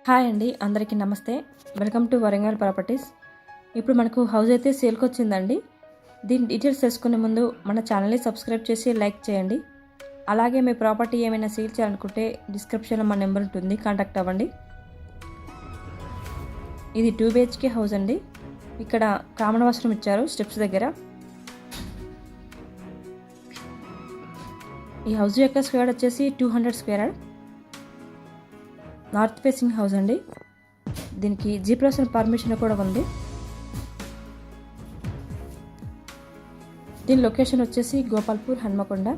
Hi అండి, అందరికీ నమస్తే. Welcome to Warangal properties. ఇప్పుడు మనకు హౌస్ అయితే సేల్కి వచ్చిందండి. దీని డీటెయిల్స్ తెలుసుకునే ముందు మన ఛానల్ని సబ్స్క్రైబ్ చేసి లైక్ చేయండి. అలాగే మీ ప్రాపర్టీ ఏమైనా సేల్ చేయాలనుకుంటే డిస్క్రిప్షన్లో మా నెంబర్ ఉంటుంది, కాంటాక్ట్ అవ్వండి. ఇది 2 BHK హౌస్ అండి. ఇక్కడ కామన్ వాష్రూమ్ ఇచ్చారు స్టెప్స్ దగ్గర. ఈ హౌస్ యొక్క స్క్వేర్ వచ్చేసి 200 square yard. North facing house అండి. దీనికి G+ పర్మిషన్ కూడా ఉంది. దీని లొకేషన్ వచ్చేసి గోపాల్పూర్, హన్మకొండ.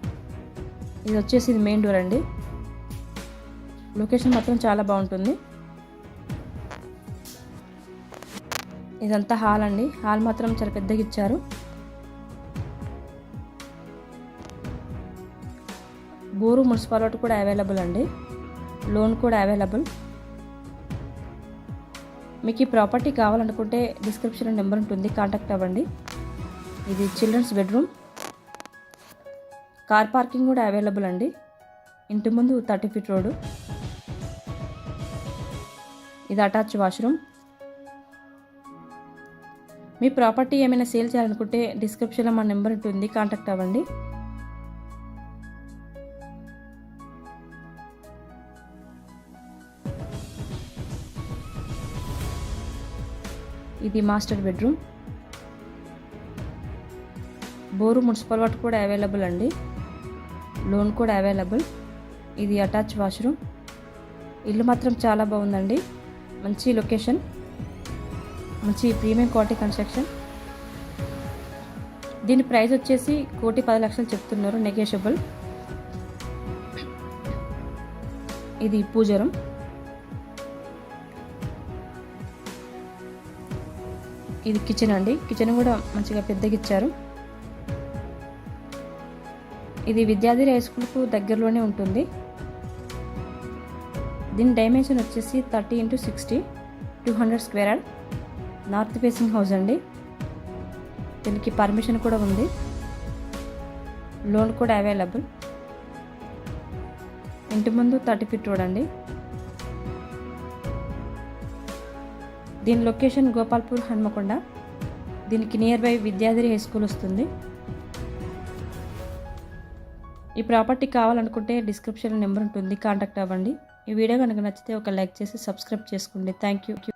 ఇది వచ్చేసి ఇది మెయిన్ డోర్ అండి. లొకేషన్ మాత్రం చాలా బాగుంటుంది. ఇదంతా హాల్ అండి. హాల్ మాత్రం చాలా పెద్దగా ఇచ్చారు. బోరు మున్సిపల్ వాటర్ కూడా అవైలబుల్ అండి. లోన్ కూడా అవైలబుల్. మీకు ఈ ప్రాపర్టీ కావాలనుకుంటే డిస్క్రిప్షన్లో నెంబర్ ఉంటుంది, కాంటాక్ట్ అవ్వండి. ఇది చిల్డ్రన్స్ బెడ్రూమ్. కార్ పార్కింగ్ కూడా అవైలబుల్ అండి. ఇంటి ముందు 30 feet రోడ్డు. ఇది అటాచ్ వాష్రూమ్. మీ ప్రాపర్టీ ఏమైనా సేల్ చేయాలనుకుంటే డిస్క్రిప్షన్లో మా నెంబర్ ఉంటుంది, కాంటాక్ట్ అవ్వండి. ఇది master bedroom. Bore municipal water కూడా అవైలబుల్ అండి. లోన్ కూడా అవైలబుల్. ఇది అటాచ్ వాష్రూమ్. ఇల్లు మాత్రం చాలా బాగుందండి. మంచి లొకేషన్, మంచి ప్రీమియం క్వాలిటీ కన్స్ట్రక్షన్. దీని ప్రైస్ వచ్చేసి 1,10,00,000 చెప్తున్నారు, నెగోషియబుల్. ఇది పూజరం. ఇది కిచెన్ అండి. కిచెన్ కూడా మంచిగా పెద్దగా ఇచ్చారు. ఇది విద్యార్థి హై స్కూల్కు దగ్గరలోనే ఉంటుంది. దీని డైమెన్షన్ వచ్చేసి 30 x 60, 200 square yard. North facing house అండి. దీనికి పర్మిషన్ కూడా ఉంది. లోన్ కూడా అవైలబుల్. ఇంటి ముందు 30 feet రోడ్ అండి. దీని లొకేషన్ గోపాల్పూర్, హన్మకొండ. దీనికి నియర్ బై విద్యార్థి హై స్కూల్ వస్తుంది. ఈ ప్రాపర్టీ కావాలనుకుంటే డిస్క్రిప్షన్లో నెంబర్ ఉంటుంది, కాంటాక్ట్ అవ్వండి. ఈ వీడియో కనుక నచ్చితే ఒక లైక్ చేసి సబ్స్క్రైబ్ చేసుకోండి. Thank you.